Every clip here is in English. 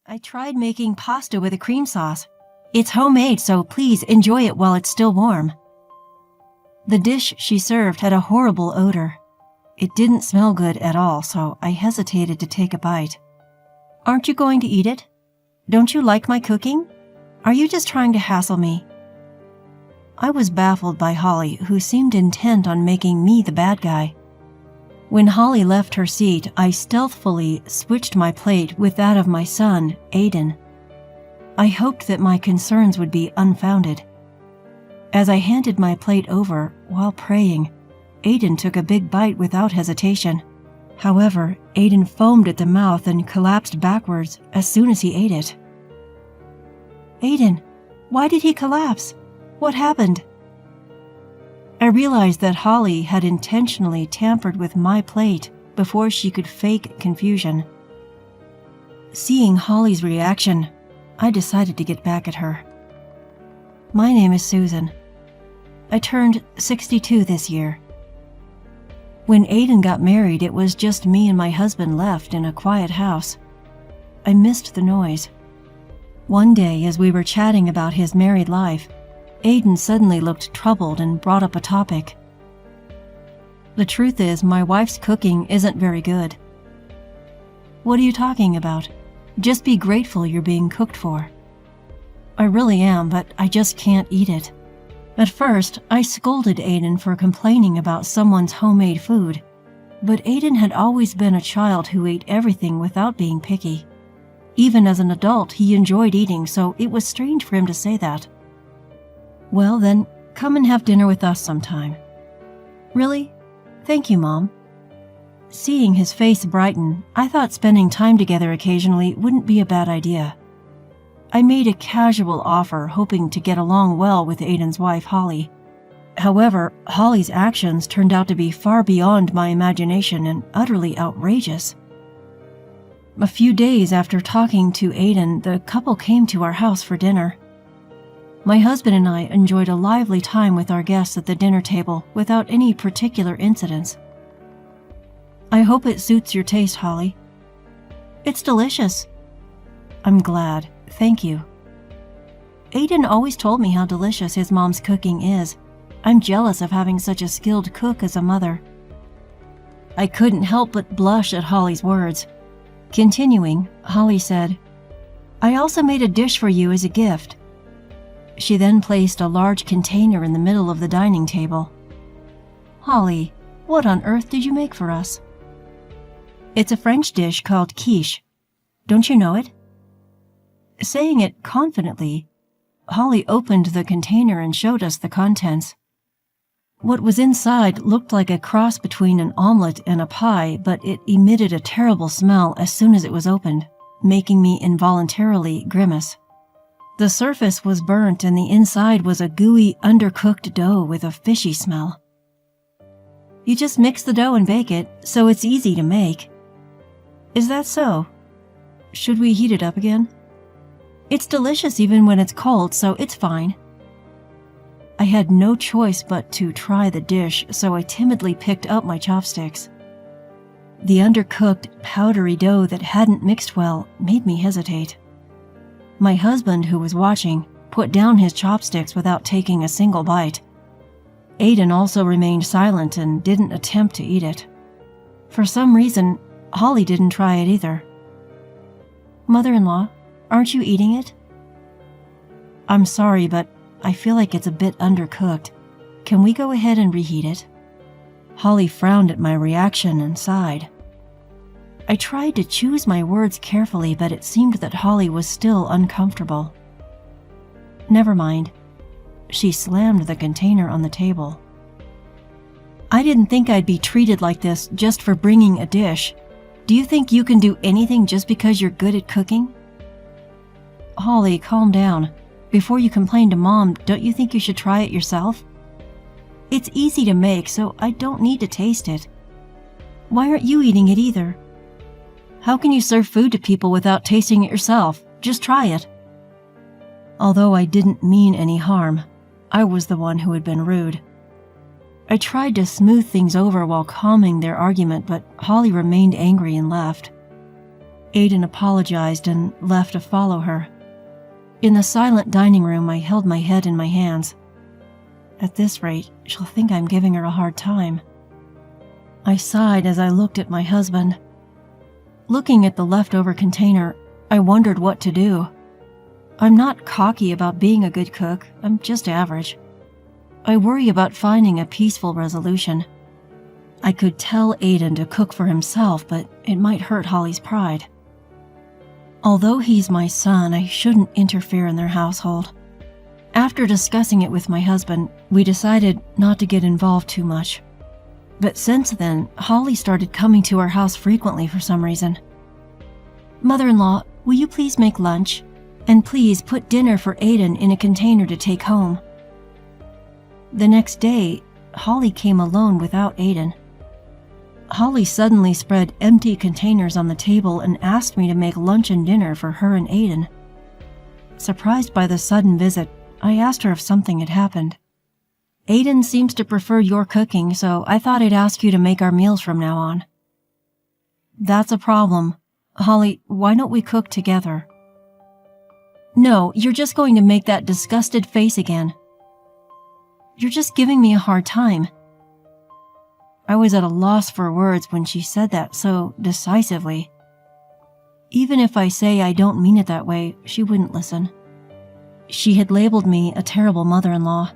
I tried making pasta with a cream sauce. It's homemade, so please enjoy it while it's still warm. The dish she served had a horrible odor. It didn't smell good at all, so I hesitated to take a bite. Aren't you going to eat it? Don't you like my cooking? Are you just trying to hassle me? I was baffled by Holly, who seemed intent on making me the bad guy. When Holly left her seat, I stealthily switched my plate with that of my son, Aiden. I hoped that my concerns would be unfounded. As I handed my plate over, while praying, Aiden took a big bite without hesitation. However, Aiden foamed at the mouth and collapsed backwards as soon as he ate it. Aiden, why did he collapse? What happened? I realized that Holly had intentionally tampered with my plate before she could fake confusion. Seeing Holly's reaction, I decided to get back at her. My name is Susan. I turned 62 this year. When Aiden got married, it was just me and my husband left in a quiet house. I missed the noise. One day, as we were chatting about his married life, Aiden suddenly looked troubled and brought up a topic. The truth is, my wife's cooking isn't very good. What are you talking about? Just be grateful you're being cooked for. I really am, but I just can't eat it. At first, I scolded Aiden for complaining about someone's homemade food, but Aiden had always been a child who ate everything without being picky. Even as an adult, he enjoyed eating, so it was strange for him to say that. Well then, come and have dinner with us sometime. Really? Thank you, Mom. Seeing his face brighten, I thought spending time together occasionally wouldn't be a bad idea. I made a casual offer, hoping to get along well with Aiden's wife, Holly. However, Holly's actions turned out to be far beyond my imagination and utterly outrageous. A few days after talking to Aiden, the couple came to our house for dinner. My husband and I enjoyed a lively time with our guests at the dinner table without any particular incidents. I hope it suits your taste, Holly. It's delicious. I'm glad. Thank you. Aiden always told me how delicious his mom's cooking is. I'm jealous of having such a skilled cook as a mother. I couldn't help but blush at Holly's words. Continuing, Holly said, I also made a dish for you as a gift. She then placed a large container in the middle of the dining table. Holly, what on earth did you make for us? It's a French dish called quiche. Don't you know it? Saying it confidently, Holly opened the container and showed us the contents. What was inside looked like a cross between an omelet and a pie, but it emitted a terrible smell as soon as it was opened, making me involuntarily grimace. The surface was burnt and the inside was a gooey, undercooked dough with a fishy smell. You just mix the dough and bake it, so it's easy to make. Is that so? Should we heat it up again? It's delicious even when it's cold, so it's fine. I had no choice but to try the dish, so I timidly picked up my chopsticks. The undercooked, powdery dough that hadn't mixed well made me hesitate. My husband, who was watching, put down his chopsticks without taking a single bite. Aiden also remained silent and didn't attempt to eat it. For some reason, Holly didn't try it either. Mother-in-law, aren't you eating it? I'm sorry, but I feel like it's a bit undercooked. Can we go ahead and reheat it? Holly frowned at my reaction and sighed. I tried to choose my words carefully, but it seemed that Holly was still uncomfortable. Never mind. She slammed the container on the table. I didn't think I'd be treated like this just for bringing a dish. Do you think you can do anything just because you're good at cooking? Holly, calm down. Before you complain to Mom, don't you think you should try it yourself? It's easy to make, so I don't need to taste it. Why aren't you eating it either? How can you serve food to people without tasting it yourself? Just try it. Although I didn't mean any harm, I was the one who had been rude. I tried to smooth things over while calming their argument, but Holly remained angry and left. Aiden apologized and left to follow her. In the silent dining room, I held my head in my hands. At this rate, she'll think I'm giving her a hard time. I sighed as I looked at my husband. Looking at the leftover container, I wondered what to do. I'm not cocky about being a good cook, I'm just average. I worry about finding a peaceful resolution. I could tell Aiden to cook for himself, but it might hurt Holly's pride. Although he's my son, I shouldn't interfere in their household. After discussing it with my husband, we decided not to get involved too much. But since then, Holly started coming to our house frequently for some reason. "Mother-in-law, will you please make lunch? And please put dinner for Aiden in a container to take home." The next day, Holly came alone without Aiden. Holly suddenly spread empty containers on the table and asked me to make lunch and dinner for her and Aiden. Surprised by the sudden visit, I asked her if something had happened. "Aiden seems to prefer your cooking, so I thought I'd ask you to make our meals from now on." "That's a problem. Holly, why don't we cook together?" "No, you're just going to make that disgusted face again. You're just giving me a hard time." I was at a loss for words when she said that so decisively. Even if I say I don't mean it that way, she wouldn't listen. She had labeled me a terrible mother-in-law.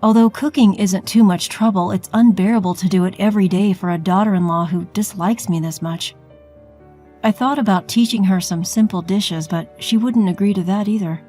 Although cooking isn't too much trouble, it's unbearable to do it every day for a daughter-in-law who dislikes me this much. I thought about teaching her some simple dishes, but she wouldn't agree to that either.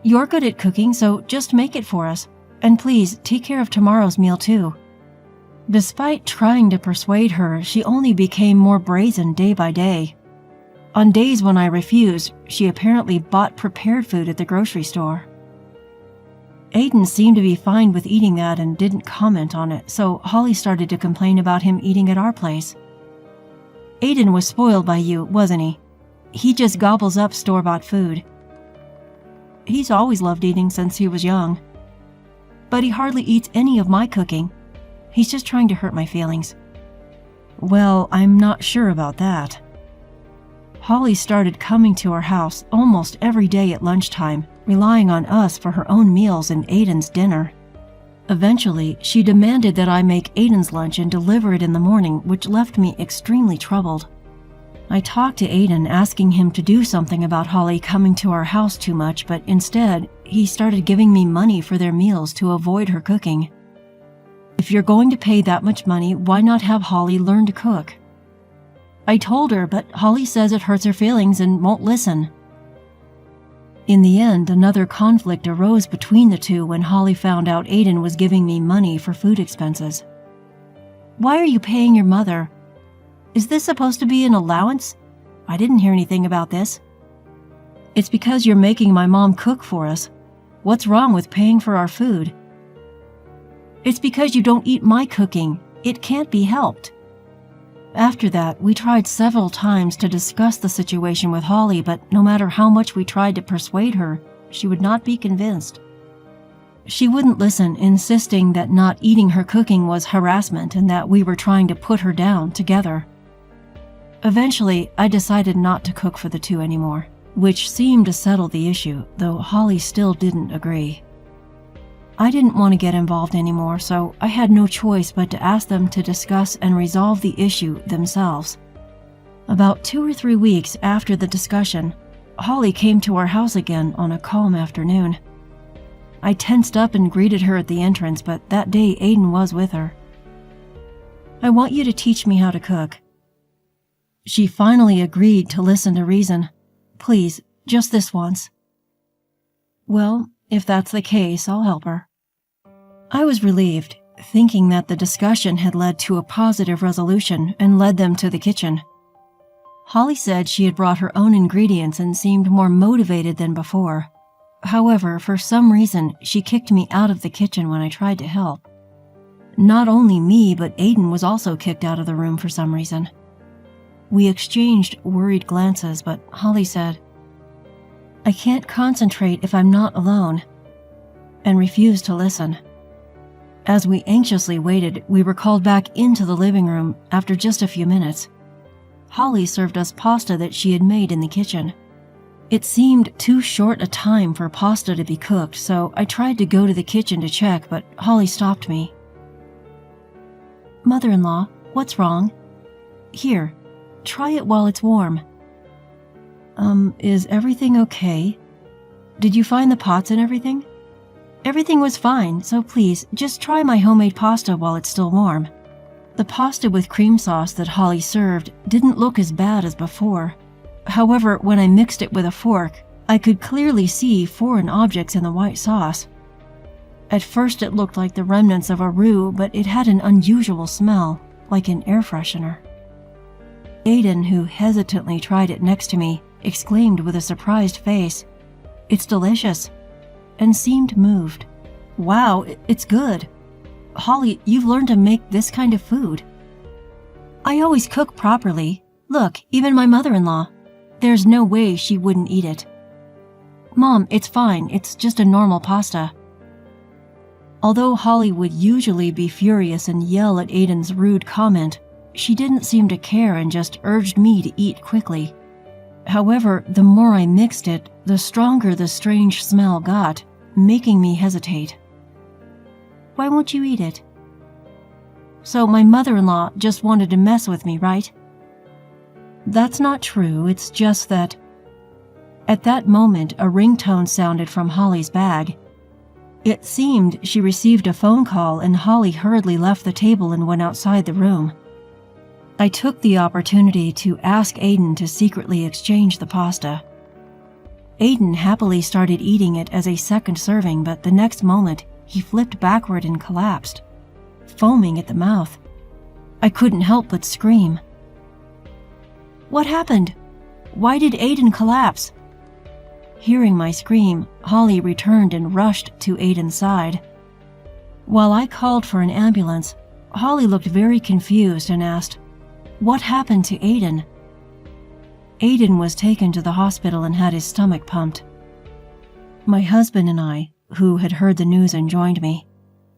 "You're good at cooking, so just make it for us. And please, take care of tomorrow's meal too." Despite trying to persuade her, she only became more brazen day by day. On days when I refused, she apparently bought prepared food at the grocery store. Aiden seemed to be fine with eating that and didn't comment on it, so Holly started to complain about him eating at our place. "Aiden was spoiled by you, wasn't he? He just gobbles up store-bought food. He's always loved eating since he was young. But he hardly eats any of my cooking. He's just trying to hurt my feelings." Well, I'm not sure about that. Holly started coming to our house almost every day at lunchtime, relying on us for her own meals and Aiden's dinner. Eventually, she demanded that I make Aiden's lunch and deliver it in the morning, which left me extremely troubled. I talked to Aiden, asking him to do something about Holly coming to our house too much, but instead, he started giving me money for their meals to avoid her cooking. If you're going to pay that much money, why not have Holly learn to cook? I told her, but Holly says it hurts her feelings and won't listen. In the end, another conflict arose between the two when Holly found out Aiden was giving me money for food expenses. "Why are you paying your mother? Is this supposed to be an allowance? I didn't hear anything about this." "It's because you're making my mom cook for us. What's wrong with paying for our food?" "It's because you don't eat my cooking. It can't be helped." After that, we tried several times to discuss the situation with Holly, but no matter how much we tried to persuade her, she would not be convinced. She wouldn't listen, insisting that not eating her cooking was harassment and that we were trying to put her down together. Eventually, I decided not to cook for the two anymore, which seemed to settle the issue, though Holly still didn't agree. I didn't want to get involved anymore, so I had no choice but to ask them to discuss and resolve the issue themselves. About 2 or 3 weeks after the discussion, Holly came to our house again on a calm afternoon. I tensed up and greeted her at the entrance, but that day Aiden was with her. "I want you to teach me how to cook." She finally agreed to listen to reason. "Please, just this once." "Well, if that's the case, I'll help her." I was relieved, thinking that the discussion had led to a positive resolution and led them to the kitchen. Holly said she had brought her own ingredients and seemed more motivated than before. However, for some reason, she kicked me out of the kitchen when I tried to help. Not only me, but Aiden was also kicked out of the room for some reason. We exchanged worried glances, but Holly said, "I can't concentrate if I'm not alone," and refused to listen. As we anxiously waited, we were called back into the living room after just a few minutes. Holly served us pasta that she had made in the kitchen. It seemed too short a time for pasta to be cooked, so I tried to go to the kitchen to check, but Holly stopped me. "Mother-in-law, what's wrong? Here, try it while it's warm." Is everything okay? Did you find the pots and everything?" "Everything was fine, so please, just try my homemade pasta while it's still warm." The pasta with cream sauce that Holly served didn't look as bad as before. However, when I mixed it with a fork, I could clearly see foreign objects in the white sauce. At first it looked like the remnants of a roux, but it had an unusual smell, like an air freshener. Aiden, who hesitantly tried it next to me, exclaimed with a surprised face, "It's delicious," and seemed moved. "Wow, it's good. Holly, you've learned to make this kind of food." "I always cook properly. Look, even my mother-in-law. There's no way she wouldn't eat it." "Mom, it's fine. It's just a normal pasta." Although Holly would usually be furious and yell at Aiden's rude comment, she didn't seem to care and just urged me to eat quickly. However, the more I mixed it, the stronger the strange smell got, making me hesitate. "Why won't you eat it?" "So my mother-in-law just wanted to mess with me, right?" "That's not true, it's just that..." At that moment, a ringtone sounded from Holly's bag. It seemed she received a phone call, and Holly hurriedly left the table and went outside the room. I took the opportunity to ask Aiden to secretly exchange the pasta. Aiden happily started eating it as a second serving, but the next moment he flipped backward and collapsed, foaming at the mouth. I couldn't help but scream. "What happened? Why did Aiden collapse?" Hearing my scream, Holly returned and rushed to Aiden's side. While I called for an ambulance, Holly looked very confused and asked, "What happened to Aiden?" Aiden was taken to the hospital and had his stomach pumped. My husband and I, who had heard the news and joined me,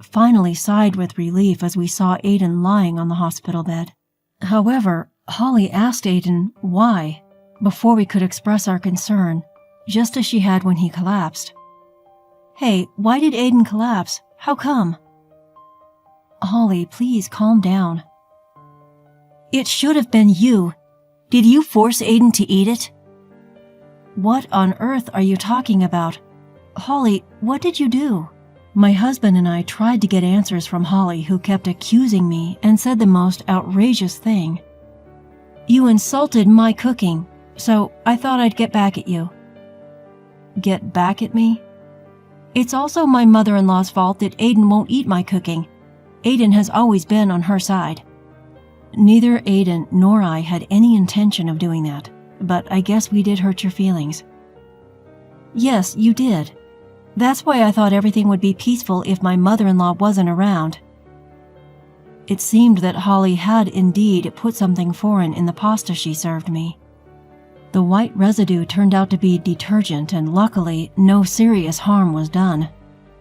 finally sighed with relief as we saw Aiden lying on the hospital bed. However, Holly asked Aiden why before we could express our concern, just as she had when he collapsed. "Hey, why did Aiden collapse? How come?" "Holly, please calm down." "It should have been you. Did you force Aiden to eat it?" "What on earth are you talking about? Holly, what did you do?" My husband and I tried to get answers from Holly, who kept accusing me and said the most outrageous thing. "You insulted my cooking, so I thought I'd get back at you." "Get back at me?" "It's also my mother-in-law's fault that Aiden won't eat my cooking. Aiden has always been on her side." Neither Aiden nor I had any intention of doing that, but I guess we did hurt your feelings. "Yes, you did. That's why I thought everything would be peaceful if my mother-in-law wasn't around." It seemed that Holly had indeed put something foreign in the pasta she served me. The white residue turned out to be detergent, and luckily, no serious harm was done.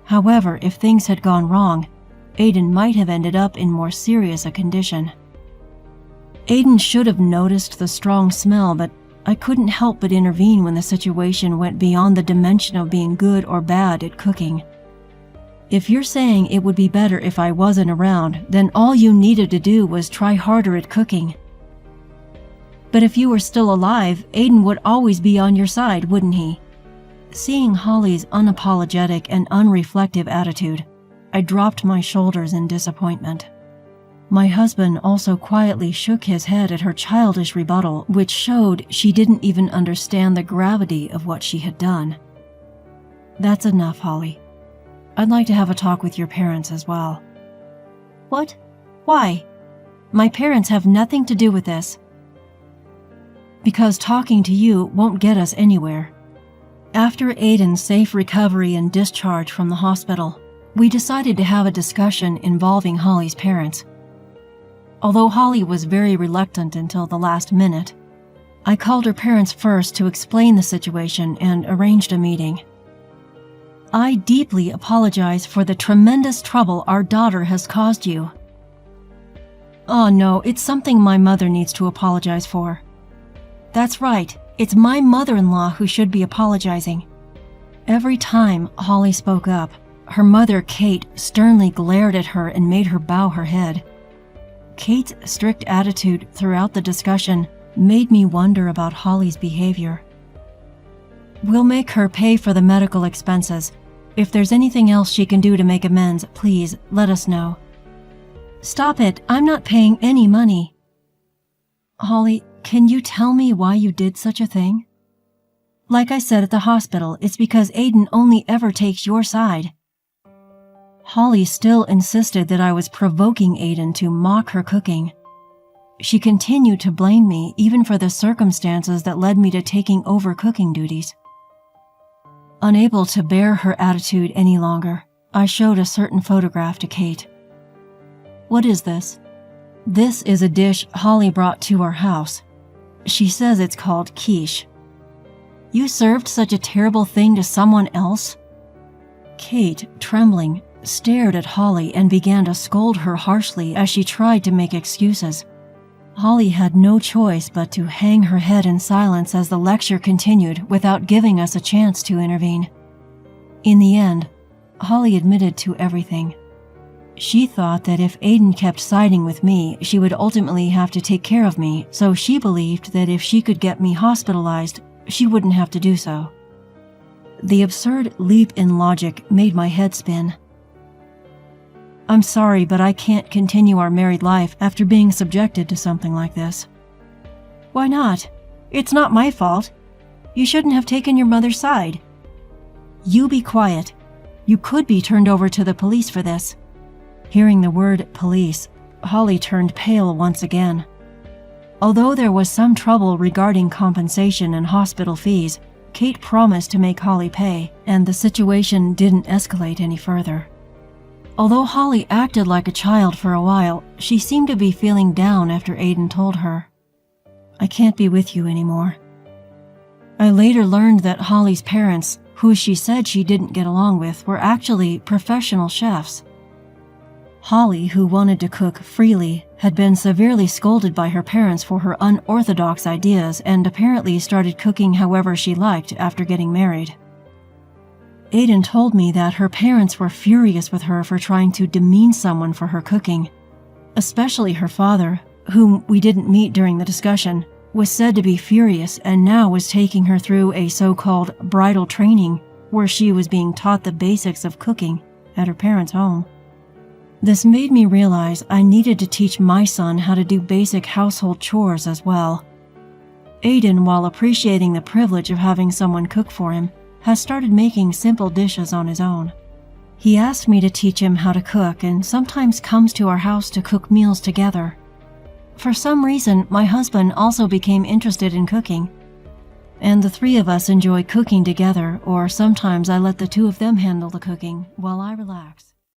However, if things had gone wrong, Aiden might have ended up in more serious a condition. Aiden should have noticed the strong smell, but I couldn't help but intervene when the situation went beyond the dimension of being good or bad at cooking. If you're saying it would be better if I wasn't around, then all you needed to do was try harder at cooking. But if you were still alive, Aiden would always be on your side, wouldn't he? Seeing Holly's unapologetic and unreflective attitude, I dropped my shoulders in disappointment. My husband also quietly shook his head at her childish rebuttal, which showed she didn't even understand the gravity of what she had done. "That's enough, Holly. I'd like to have a talk with your parents as well." "What? Why? My parents have nothing to do with this." "Because talking to you won't get us anywhere." After Aiden's safe recovery and discharge from the hospital, we decided to have a discussion involving Holly's parents. Although Holly was very reluctant until the last minute, I called her parents first to explain the situation and arranged a meeting. "I deeply apologize for the tremendous trouble our daughter has caused you." Oh no, it's something my mother needs to apologize for. That's right, it's my mother-in-law who should be apologizing. Every time Holly spoke up, her mother, Kate, sternly glared at her and made her bow her head. Kate's strict attitude throughout the discussion made me wonder about Holly's behavior. We'll make her pay for the medical expenses. If there's anything else she can do to make amends, please let us know. Stop it, I'm not paying any money. Holly, can you tell me why you did such a thing? Like I said at the hospital, it's because Aiden only ever takes your side. Holly still insisted that I was provoking Aiden to mock her cooking. She continued to blame me even for the circumstances that led me to taking over cooking duties. Unable to bear her attitude any longer, I showed a certain photograph to Kate. What is this? This is a dish Holly brought to our house. She says it's called quiche. You served such a terrible thing to someone else? Kate, trembling, stared at Holly and began to scold her harshly as she tried to make excuses. Holly had no choice but to hang her head in silence as the lecture continued without giving us a chance to intervene. In the end, Holly admitted to everything. She thought that if Aiden kept siding with me, she would ultimately have to take care of me, so she believed that if she could get me hospitalized, she wouldn't have to do so. The absurd leap in logic made my head spin. I'm sorry, but I can't continue our married life after being subjected to something like this. Why not? It's not my fault. You shouldn't have taken your mother's side. You be quiet. You could be turned over to the police for this. Hearing the word police, Holly turned pale once again. Although there was some trouble regarding compensation and hospital fees, Kate promised to make Holly pay, and the situation didn't escalate any further. Although Holly acted like a child for a while, she seemed to be feeling down after Aiden told her, I can't be with you anymore. I later learned that Holly's parents, who she said she didn't get along with, were actually professional chefs. Holly, who wanted to cook freely, had been severely scolded by her parents for her unorthodox ideas and apparently started cooking however she liked after getting married. Aiden told me that her parents were furious with her for trying to demean someone for her cooking. Especially her father, whom we didn't meet during the discussion, was said to be furious and now was taking her through a so-called bridal training where she was being taught the basics of cooking at her parents' home. This made me realize I needed to teach my son how to do basic household chores as well. Aiden, while appreciating the privilege of having someone cook for him, has started making simple dishes on his own. He asked me to teach him how to cook and sometimes comes to our house to cook meals together. For some reason, my husband also became interested in cooking, and the three of us enjoy cooking together, or sometimes I let the two of them handle the cooking while I relax.